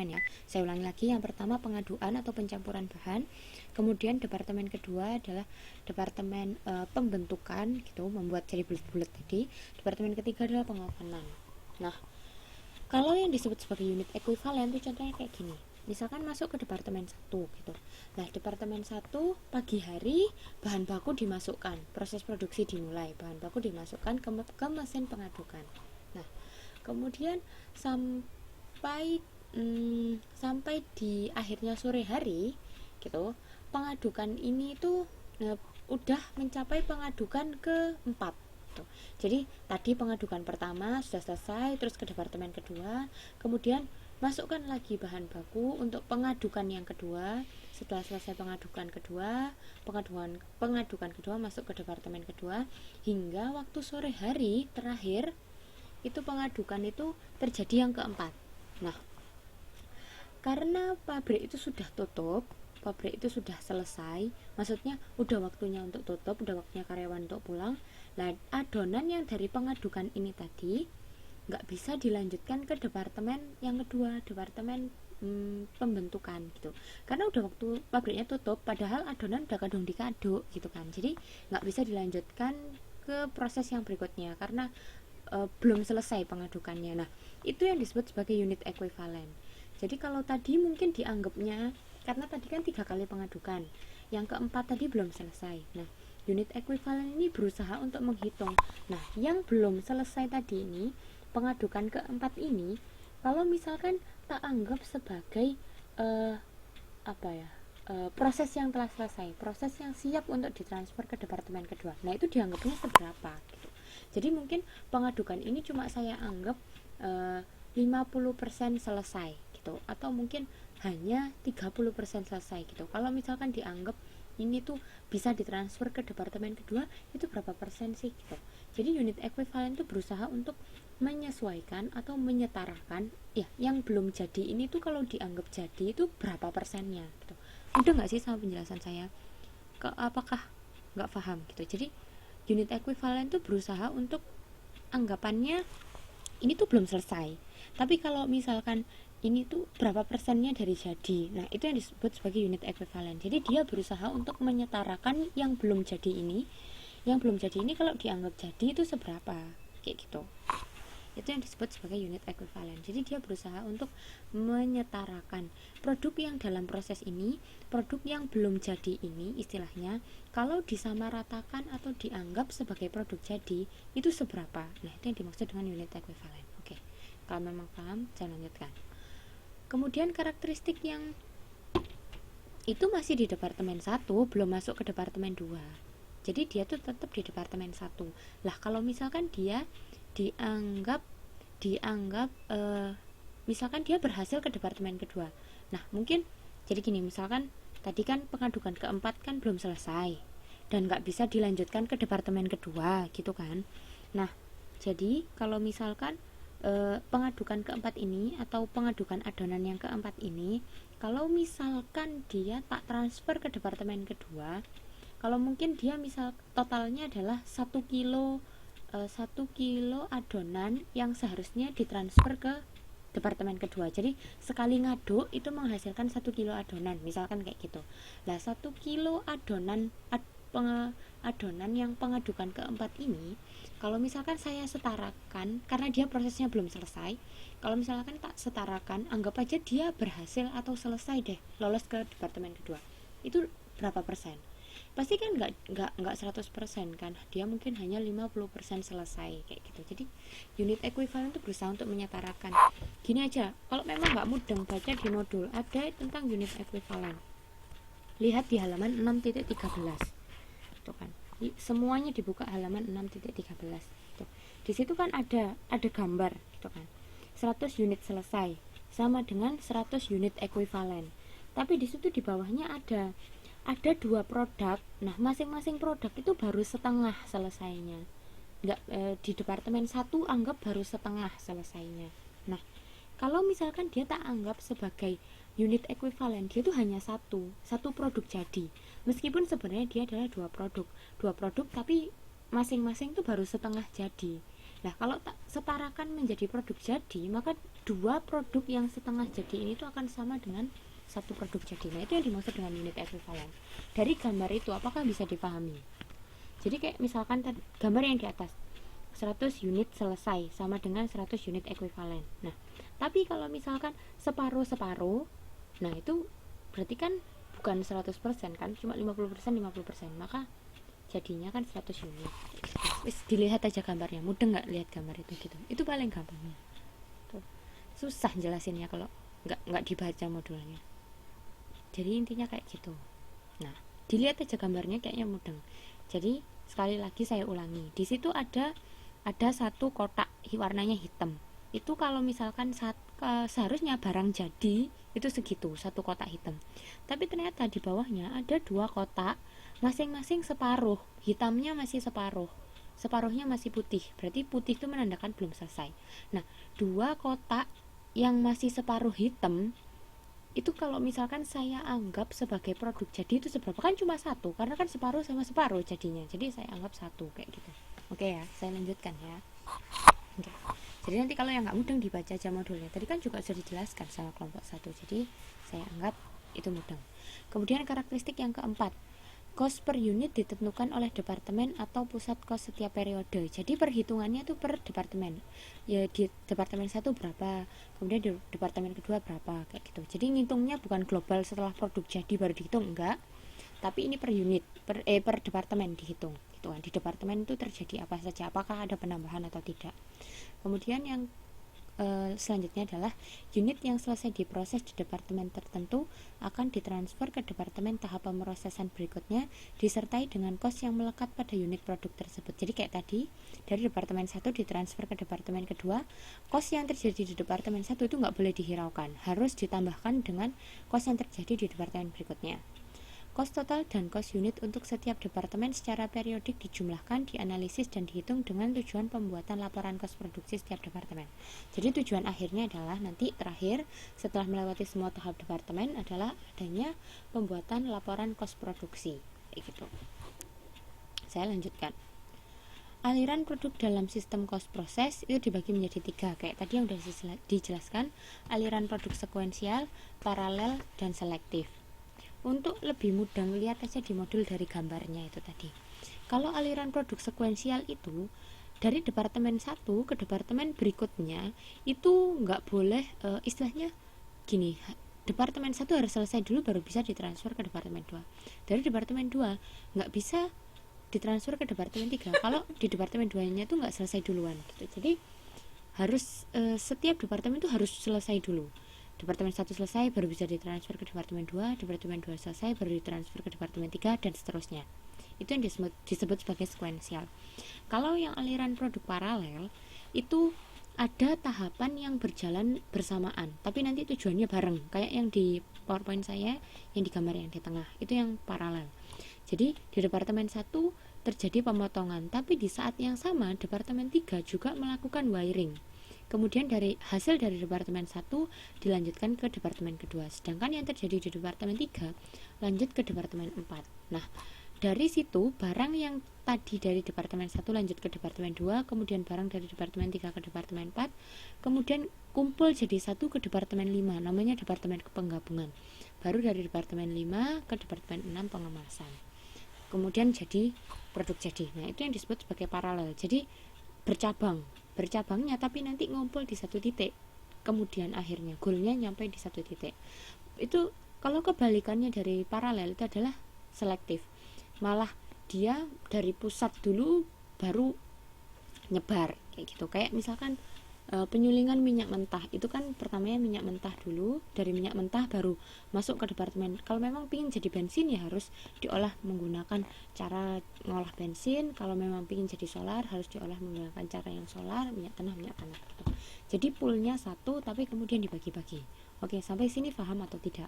ya. Saya ulangi lagi, yang pertama pengaduan atau pencampuran bahan, kemudian departemen kedua adalah departemen pembentukan gitu, membuat jadi bulat-bulat tadi. Departemen ketiga adalah pengawalan. Nah, kalau yang disebut sebagai unit ekuivalen itu contohnya kayak gini. Misalkan masuk ke departemen 1 gitu. Nah, departemen 1 pagi hari bahan baku dimasukkan, proses produksi dimulai, bahan baku dimasukkan ke mesin pengadukan. Nah, kemudian sampai di akhirnya sore hari gitu, pengadukan ini tuh udah mencapai pengadukan keempat gitu. Jadi tadi pengadukan pertama sudah selesai, terus ke departemen kedua, kemudian masukkan lagi bahan baku untuk pengadukan yang kedua. Setelah selesai pengadukan kedua masuk ke departemen kedua, hingga waktu sore hari terakhir itu pengadukan itu terjadi yang keempat. Nah, karena pabrik itu sudah tutup, pabrik itu sudah selesai, maksudnya udah waktunya untuk tutup, udah waktunya karyawan untuk pulang. Nah, adonan yang dari pengadukan ini tadi nggak bisa dilanjutkan ke departemen yang kedua, departemen pembentukan gitu, karena udah waktu pabriknya tutup, padahal adonan udah kadung dikaduk gitu kan. Jadi nggak bisa dilanjutkan ke proses yang berikutnya karena belum selesai pengadukannya. Nah, itu yang disebut sebagai unit ekuivalen. Jadi kalau tadi mungkin dianggapnya, karena tadi kan 3 kali pengadukan, yang keempat tadi belum selesai. Nah, unit ekuivalen ini berusaha untuk menghitung. Nah, yang belum selesai tadi ini, pengadukan keempat ini, kalau misalkan tak anggap sebagai proses yang telah selesai, proses yang siap untuk ditransfer ke departemen kedua. Nah, itu dianggapnya seberapa gitu. Jadi mungkin pengadukan ini cuma saya anggap 50% selesai gitu, atau mungkin hanya 30% selesai gitu. Kalau misalkan dianggap ini tuh bisa ditransfer ke departemen kedua, itu berapa persen sih gitu. Jadi unit ekuivalen itu berusaha untuk menyesuaikan atau menyetarakan ya yang belum jadi ini tuh kalau dianggap jadi itu berapa persennya gitu. Udah nggak sih sama penjelasan saya? Apakah nggak paham gitu? Jadi unit ekuivalen itu berusaha untuk anggapannya ini tuh belum selesai, tapi kalau misalkan ini tuh berapa persennya dari jadi, nah itu yang disebut sebagai unit ekuivalen. Jadi dia berusaha untuk menyetarakan yang belum jadi ini, kalau dianggap jadi itu seberapa, kayak gitu. Itu yang disebut sebagai unit ekuivalen. Jadi dia berusaha untuk menyetarakan produk yang dalam proses ini, produk yang belum jadi ini, istilahnya kalau disamaratakan atau dianggap sebagai produk jadi, itu seberapa. Nah, itu yang dimaksud dengan unit ekuivalen. Oke, kalau memang paham, saya lanjutkan. Kemudian karakteristik yang itu masih di departemen 1, belum masuk ke departemen 2. Jadi dia tuh tetap di departemen 1. Lah, kalau misalkan dia dianggap misalkan dia berhasil ke departemen kedua. Nah, mungkin jadi gini, misalkan tadi kan pengadukan keempat kan belum selesai dan nggak bisa dilanjutkan ke departemen kedua gitu kan. Nah, jadi kalau misalkan pengadukan keempat ini atau pengadukan adonan yang keempat ini, kalau misalkan dia tak transfer ke departemen kedua, kalau mungkin dia misal totalnya adalah 1 kilo adonan yang seharusnya ditransfer ke departemen kedua. Jadi sekali ngaduk itu menghasilkan 1 kilo adonan, misalkan kayak gitu. Lah 1 kilo adonan yang pengadukan keempat ini, kalau misalkan saya setarakan, karena dia prosesnya belum selesai, kalau misalkan tak setarakan, anggap aja dia berhasil atau selesai deh lolos ke departemen kedua, itu berapa persen? Pasti kan nggak 100% kan, dia mungkin hanya 50% selesai kayak gitu. Jadi unit ekuivalen itu berusaha untuk menyetarakan. Gini aja, kalau memang nggak mudeng baca di modul ada tentang unit ekuivalen, lihat di halaman 6.13 itu kan, semuanya dibuka halaman 6.13 gitu. Di situ kan ada gambar gitu kan, 100 unit selesai sama dengan 100 unit ekuivalen, tapi di situ di bawahnya ada 2 produk. Nah, masing-masing produk itu baru setengah selesainya. Di departemen 1 anggap baru setengah selesainya. Nah, kalau misalkan dia tak anggap sebagai unit ekuivalen, dia itu hanya satu produk jadi. Meskipun sebenarnya dia adalah 2 produk tapi masing-masing itu baru setengah jadi. Nah, kalau tak setarakan menjadi produk jadi, maka dua produk yang setengah jadi ini tuh akan sama dengan satu produk jadi. Nah, itu yang dimaksud dengan unit ekuivalen. Dari gambar itu apakah bisa dipahami? Jadi kayak misalkan gambar yang di atas 100 unit selesai sama dengan 100 unit ekuivalen. Nah, tapi kalau misalkan separuh-separuh, nah itu berarti kan bukan 100% kan, cuma 50% 50%. Maka jadinya kan 100 unit. Wis dilihat aja gambarnya, mudah nggak lihat gambar itu gitu. Itu paling gampangnya. Tuh. Susah jelasinnya kalau nggak dibaca modulnya. Jadi intinya kayak gitu. Nah, dilihat aja gambarnya kayaknya mudeng. Jadi sekali lagi saya ulangi, di situ ada satu kotak warnanya hitam. Itu kalau misalkan seharusnya barang jadi itu segitu, satu kotak hitam. Tapi ternyata di bawahnya ada dua kotak, masing-masing separuh, hitamnya masih separuh, separuhnya masih putih. Berarti putih itu menandakan belum selesai. Nah, dua kotak yang masih separuh hitam itu kalau misalkan saya anggap sebagai produk jadi itu seberapa, kan cuma satu, karena kan separuh sama separuh jadinya, jadi saya anggap satu kayak gitu. Oke ya, saya lanjutkan ya. Oke. Jadi nanti kalau yang nggak mudeng dibaca aja modulnya, tadi kan juga sudah dijelaskan sama kelompok satu, jadi saya anggap itu mudeng. Kemudian karakteristik yang keempat, cost per unit ditentukan oleh departemen atau pusat cost setiap periode. Jadi perhitungannya itu per departemen. Ya di departemen satu berapa, kemudian di departemen kedua berapa, kayak gitu. Jadi ngitungnya bukan global setelah produk jadi baru dihitung, enggak. Tapi ini per unit, per departemen dihitung. Gitu kan. Di departemen itu terjadi apa saja, apakah ada penambahan atau tidak. Kemudian yang selanjutnya adalah unit yang selesai diproses di departemen tertentu akan ditransfer ke departemen tahap pemrosesan berikutnya disertai dengan kos yang melekat pada unit produk tersebut. Jadi kayak tadi, dari departemen 1 ditransfer ke departemen kedua, kos yang terjadi di departemen 1 itu nggak boleh dihiraukan, harus ditambahkan dengan kos yang terjadi di departemen berikutnya. Kos total dan kos unit untuk setiap departemen secara periodik dijumlahkan, dianalisis, dan dihitung dengan tujuan pembuatan laporan kos produksi setiap departemen. Jadi tujuan akhirnya adalah nanti terakhir setelah melewati semua tahap departemen adalah adanya pembuatan laporan kos produksi. Kayak gitu. Saya lanjutkan. Aliran produk dalam sistem cost proses itu dibagi menjadi 3, kayak tadi yang sudah dijelaskan, aliran produk sekuensial, paralel, dan selektif. Untuk lebih mudah lihat aja di modul dari gambarnya itu tadi. Kalau aliran produk sekuensial itu dari departemen 1 ke departemen berikutnya itu nggak boleh, istilahnya gini, departemen 1 harus selesai dulu baru bisa ditransfer ke departemen 2. Dari departemen 2 nggak bisa ditransfer ke departemen 3 kalau di departemen 2 nya tuh nggak selesai duluan gitu. Jadi harus setiap departemen itu harus selesai dulu. Departemen 1 selesai baru bisa ditransfer ke departemen 2, departemen 2 selesai baru ditransfer ke departemen 3, dan seterusnya. Itu yang disebut sebagai sekuensial. Kalau yang aliran produk paralel itu ada tahapan yang berjalan bersamaan, tapi nanti tujuannya bareng, kayak yang di PowerPoint saya yang di gambar yang di tengah, itu yang paralel. Jadi di departemen 1 terjadi pemotongan, tapi di saat yang sama departemen 3 juga melakukan wiring. Kemudian dari hasil dari departemen 1 dilanjutkan ke departemen kedua, sedangkan yang terjadi di departemen 3 lanjut ke departemen 4. Nah, dari situ barang yang tadi dari departemen 1 lanjut ke departemen 2, kemudian barang dari departemen 3 ke departemen 4, kemudian kumpul jadi satu ke departemen 5, namanya departemen penggabungan. Baru dari departemen 5 ke departemen 6 pengemasan. Kemudian jadi produk jadi. Nah, itu yang disebut sebagai paralel. Jadi bercabangnya tapi nanti ngumpul di satu titik, kemudian akhirnya goalnya nyampe di satu titik. Itu kalau kebalikannya dari paralel itu adalah selektif, malah dia dari pusat dulu baru nyebar kayak gitu. Kayak misalkan penyulingan minyak mentah itu kan pertamanya minyak mentah dulu, dari minyak mentah baru masuk ke departemen. Kalau memang pingin jadi bensin ya harus diolah menggunakan cara ngolah bensin, kalau memang pingin jadi solar harus diolah menggunakan cara yang solar, minyak tanah gitu. Jadi poolnya satu tapi kemudian dibagi-bagi. Oke, sampai sini paham atau tidak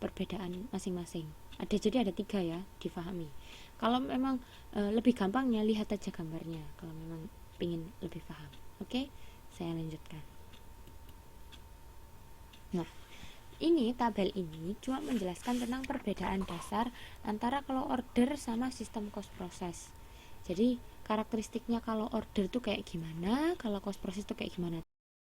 perbedaan masing-masing? Jadi ada 3 ya, difahami. Kalau memang lebih gampangnya lihat aja gambarnya kalau memang ingin lebih paham. Oke, saya lanjutkan. Nah, ini tabel ini cuma menjelaskan tentang perbedaan dasar antara kalau order sama sistem cost proses. Jadi karakteristiknya kalau order tuh kayak gimana, kalau cost proses tuh kayak gimana.